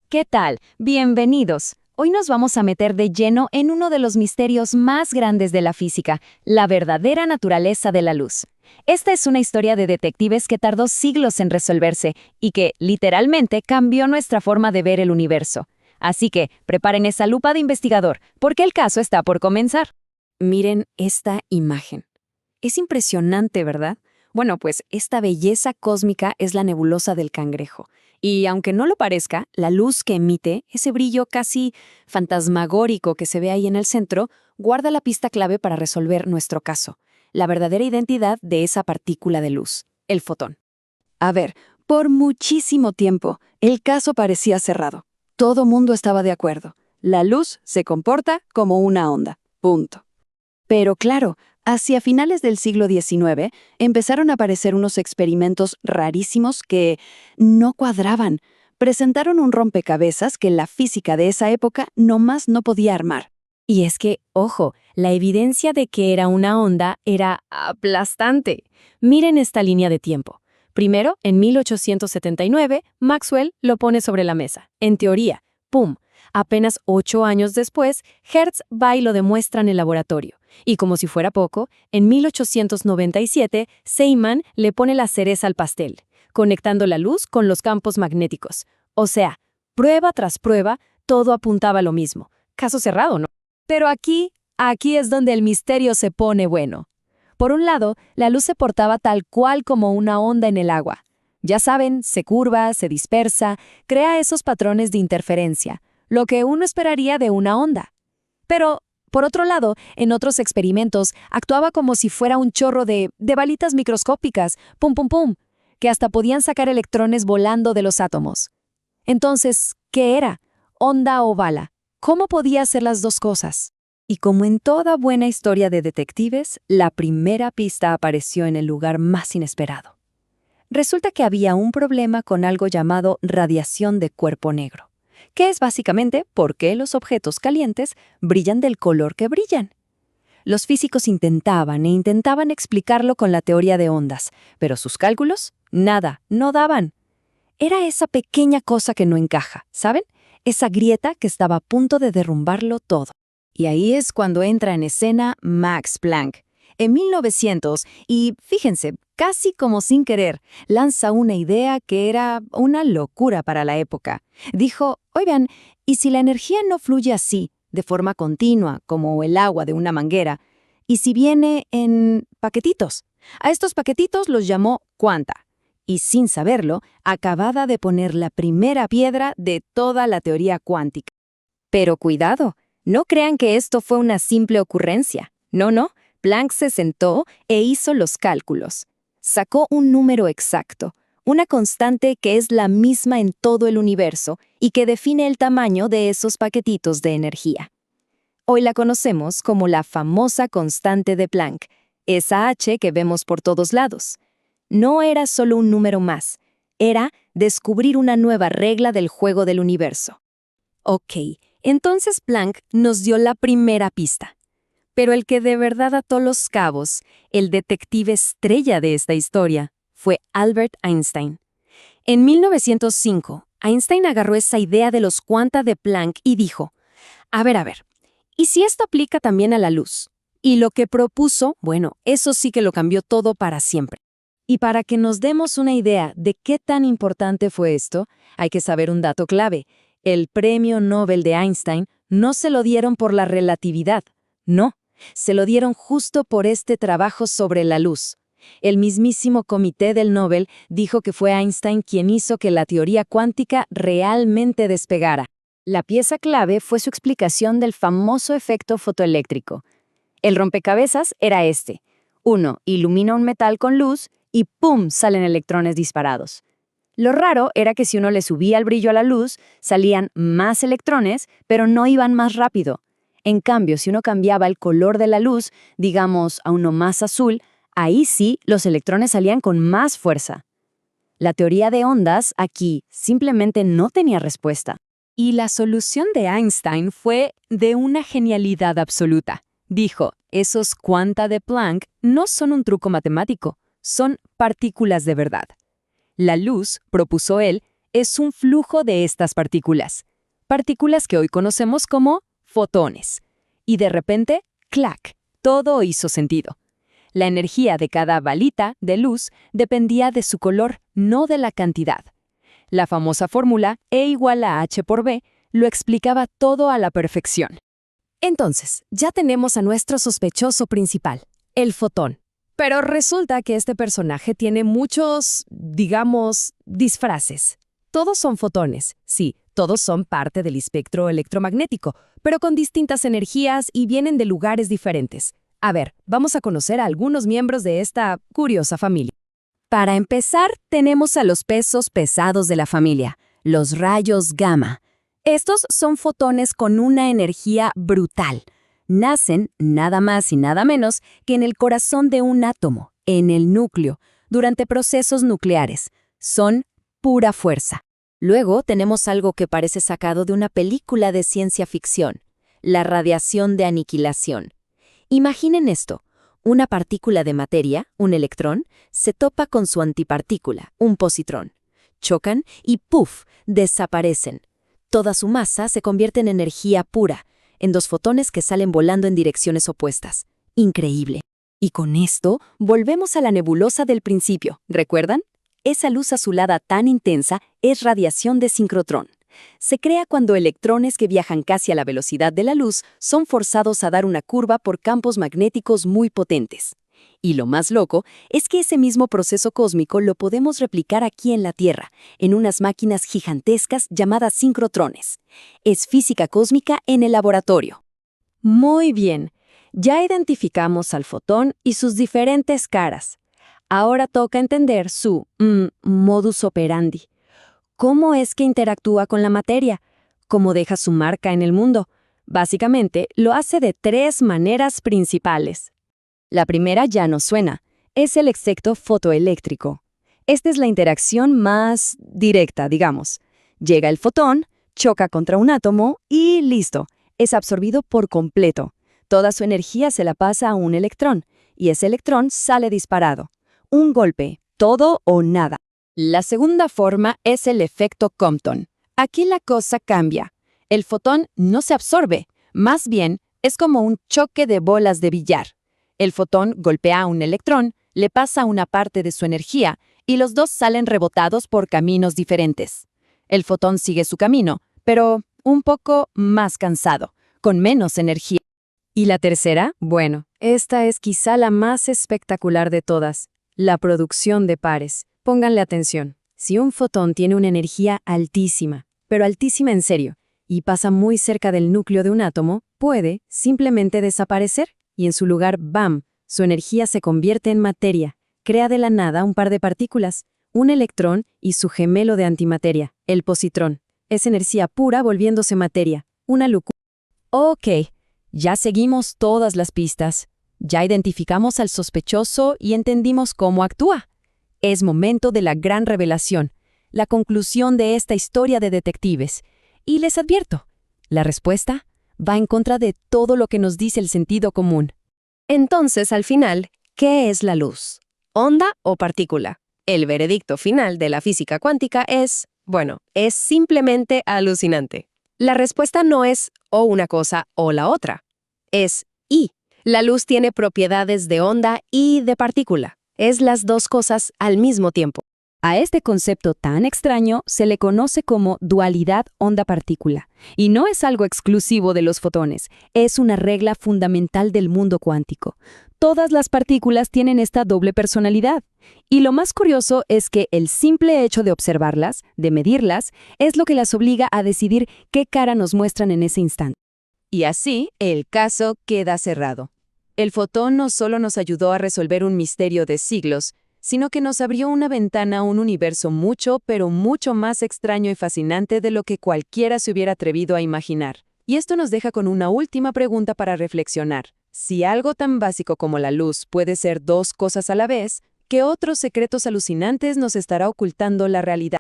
¿Qué tal? Bienvenidos. Hoy nos vamos a meter de lleno en uno de los misterios más grandes de la física, la verdadera naturaleza de la luz. Esta es una historia de detectives que tardó siglos en resolverse y que, literalmente, cambió nuestra forma de ver el universo. Así que, preparen esa lupa de investigador, porque el caso está por comenzar. Miren esta imagen. Es impresionante, ¿verdad? Bueno, pues esta belleza cósmica es la nebulosa del Cangrejo. Y aunque no lo parezca, la luz que emite, ese brillo casi fantasmagórico que se ve ahí en el centro, guarda la pista clave para resolver nuestro caso, la verdadera identidad de esa partícula de luz, el fotón. A ver, por muchísimo tiempo, el caso parecía cerrado. Todo mundo estaba de acuerdo. La luz se comporta como una onda. Punto. Pero claro, hacia finales del siglo XIX empezaron a aparecer unos experimentos rarísimos que no cuadraban. Presentaron un rompecabezas que la física de esa época nomás no podía armar. Y es que, ojo, la evidencia de que era una onda era aplastante. Miren esta línea de tiempo. Primero, en 1879, Maxwell lo pone sobre la mesa. En teoría, ¡pum! Apenas 8 años después, Hertz va y lo demuestra en el laboratorio. Y como si fuera poco, en 1897, Feynman le pone la cereza al pastel, conectando la luz con los campos magnéticos. O sea, prueba tras prueba, todo apuntaba a lo mismo. Caso cerrado, ¿no? Pero aquí es donde el misterio se pone bueno. Por un lado, la luz se portaba tal cual como una onda en el agua. Ya saben, se curva, se dispersa, crea esos patrones de interferencia, lo que uno esperaría de una onda. Pero, por otro lado, en otros experimentos actuaba como si fuera un chorro de balitas microscópicas, pum pum pum, que hasta podían sacar electrones volando de los átomos. Entonces, ¿qué era? ¿Onda o bala? ¿Cómo podía hacer las dos cosas? Y como en toda buena historia de detectives, la primera pista apareció en el lugar más inesperado. Resulta que había un problema con algo llamado radiación de cuerpo negro, que es básicamente por qué los objetos calientes brillan del color que brillan. Los físicos intentaban explicarlo con la teoría de ondas, pero sus cálculos, nada, no daban. Era esa pequeña cosa que no encaja, ¿saben? Esa grieta que estaba a punto de derrumbarlo todo. Y ahí es cuando entra en escena Max Planck. En 1900, y fíjense, casi como sin querer, lanza una idea que era una locura para la época. Dijo, oigan, ¿y si la energía no fluye así, de forma continua, como el agua de una manguera? ¿Y si viene en paquetitos? A estos paquetitos los llamó cuanta. Y sin saberlo, acababa de poner la primera piedra de toda la teoría cuántica. Pero cuidado, no crean que esto fue una simple ocurrencia. No. Planck se sentó e hizo los cálculos. Sacó un número exacto, una constante que es la misma en todo el universo y que define el tamaño de esos paquetitos de energía. Hoy la conocemos como la famosa constante de Planck, esa H que vemos por todos lados. No era solo un número más, era descubrir una nueva regla del juego del universo. Ok, entonces Planck nos dio la primera pista. Pero el que de verdad ató los cabos, el detective estrella de esta historia, fue Albert Einstein. En 1905, Einstein agarró esa idea de los cuanta de Planck y dijo, a ver, ¿y si esto aplica también a la luz? Y lo que propuso, bueno, eso sí que lo cambió todo para siempre. Y para que nos demos una idea de qué tan importante fue esto, hay que saber un dato clave. El premio Nobel de Einstein no se lo dieron por la relatividad, no. Se lo dieron justo por este trabajo sobre la luz. El mismísimo comité del Nobel dijo que fue Einstein quien hizo que la teoría cuántica realmente despegara. La pieza clave fue su explicación del famoso efecto fotoeléctrico. El rompecabezas era este. Uno ilumina un metal con luz y ¡pum! Salen electrones disparados. Lo raro era que si uno le subía el brillo a la luz, salían más electrones, pero no iban más rápido. En cambio, si uno cambiaba el color de la luz, digamos a uno más azul, ahí sí los electrones salían con más fuerza. La teoría de ondas aquí simplemente no tenía respuesta. Y la solución de Einstein fue de una genialidad absoluta. Dijo, esos cuanta de Planck no son un truco matemático, son partículas de verdad. La luz, propuso él, es un flujo de estas partículas que hoy conocemos como fotones. Y de repente, ¡clac!, todo hizo sentido. La energía de cada balita de luz dependía de su color, no de la cantidad. La famosa fórmula E igual a H por B lo explicaba todo a la perfección. Entonces, ya tenemos a nuestro sospechoso principal, el fotón. Pero resulta que este personaje tiene muchos, digamos, disfraces. Todos son fotones, sí, todos son parte del espectro electromagnético, pero con distintas energías y vienen de lugares diferentes. A ver, vamos a conocer a algunos miembros de esta curiosa familia. Para empezar, tenemos a los pesos pesados de la familia, los rayos gamma. Estos son fotones con una energía brutal. Nacen nada más y nada menos que en el corazón de un átomo, en el núcleo, durante procesos nucleares. Son pura fuerza. Luego tenemos algo que parece sacado de una película de ciencia ficción, la radiación de aniquilación. Imaginen esto. Una partícula de materia, un electrón, se topa con su antipartícula, un positrón. Chocan y ¡puf!, desaparecen. Toda su masa se convierte en energía pura, en dos fotones que salen volando en direcciones opuestas. Increíble. Y con esto, volvemos a la nebulosa del principio, ¿recuerdan? Esa luz azulada tan intensa es radiación de sincrotrón. Se crea cuando electrones que viajan casi a la velocidad de la luz son forzados a dar una curva por campos magnéticos muy potentes. Y lo más loco es que ese mismo proceso cósmico lo podemos replicar aquí en la Tierra, en unas máquinas gigantescas llamadas sincrotrones. Es física cósmica en el laboratorio. Muy bien, ya identificamos al fotón y sus diferentes caras. Ahora toca entender su modus operandi. ¿Cómo es que interactúa con la materia? ¿Cómo deja su marca en el mundo? Básicamente, lo hace de tres maneras principales. La primera ya nos suena, es el efecto fotoeléctrico. Esta es la interacción más directa, digamos. Llega el fotón, choca contra un átomo y listo, es absorbido por completo. Toda su energía se la pasa a un electrón, y ese electrón sale disparado. Un golpe, todo o nada. La segunda forma es el efecto Compton. Aquí la cosa cambia. El fotón no se absorbe, más bien es como un choque de bolas de billar. El fotón golpea a un electrón, le pasa una parte de su energía y los dos salen rebotados por caminos diferentes. El fotón sigue su camino, pero un poco más cansado, con menos energía. Y la tercera, bueno, esta es quizá la más espectacular de todas, la producción de pares. Pónganle atención. Si un fotón tiene una energía altísima, pero altísima en serio, y pasa muy cerca del núcleo de un átomo, puede simplemente desaparecer y en su lugar, ¡bam!, su energía se convierte en materia. Crea de la nada un par de partículas, un electrón y su gemelo de antimateria, el positrón. Es energía pura volviéndose materia. Una locura. Ok, ya seguimos todas las pistas. Ya identificamos al sospechoso y entendimos cómo actúa. Es momento de la gran revelación, la conclusión de esta historia de detectives. Y les advierto, la respuesta va en contra de todo lo que nos dice el sentido común. Entonces, al final, ¿qué es la luz? ¿Onda o partícula? El veredicto final de la física cuántica es, bueno, es simplemente alucinante. La respuesta no es o una cosa o la otra. Es y. La luz tiene propiedades de onda y de partícula. Es las dos cosas al mismo tiempo. A este concepto tan extraño se le conoce como dualidad onda-partícula. Y no es algo exclusivo de los fotones, es una regla fundamental del mundo cuántico. Todas las partículas tienen esta doble personalidad. Y lo más curioso es que el simple hecho de observarlas, de medirlas, es lo que las obliga a decidir qué cara nos muestran en ese instante. Y así, el caso queda cerrado. El fotón no solo nos ayudó a resolver un misterio de siglos, sino que nos abrió una ventana a un universo mucho, pero mucho más extraño y fascinante de lo que cualquiera se hubiera atrevido a imaginar. Y esto nos deja con una última pregunta para reflexionar. Si algo tan básico como la luz puede ser dos cosas a la vez, ¿qué otros secretos alucinantes nos estará ocultando la realidad?